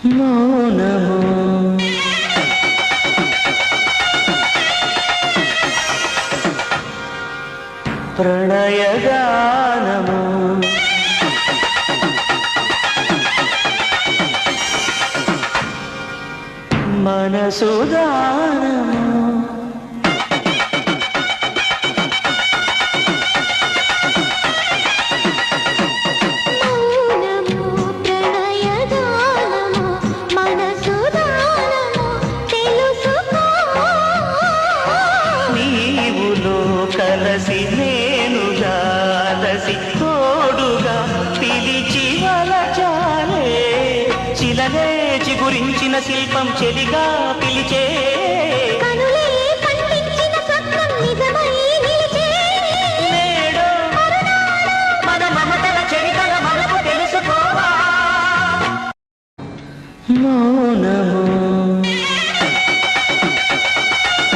మౌనము ప్రణయగానము మనసుదానము కలసి నేనుగా దసి తోడుగా పిలిచి వలచాలే చిలనే చిగురించిన శిల్పం చెలిగా పిలిచే నేడు మన మమతల చరితల మనకు తెలుసుకోవా మౌనము